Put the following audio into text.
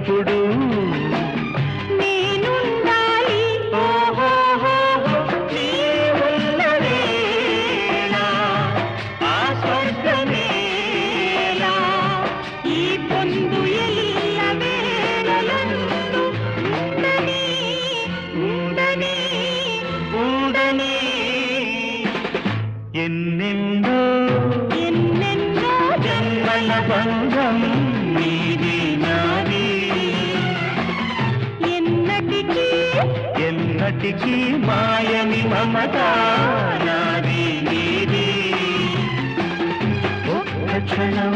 ఎప్పుడు నేనుండాలి నీ ఉన్న వేళ ఆ స్వర్గమేలా ఈ పొందు ఎల్ల వేళలందు ఉండని ఉండని ఉండని ఎన్నెన్నో ఎన్నెన్నో జన్మల బంధం నీది నాది ఎన్నటికీ ఎన్నటికీ మాయని మమత నాది నీది ఒక్క క్షణం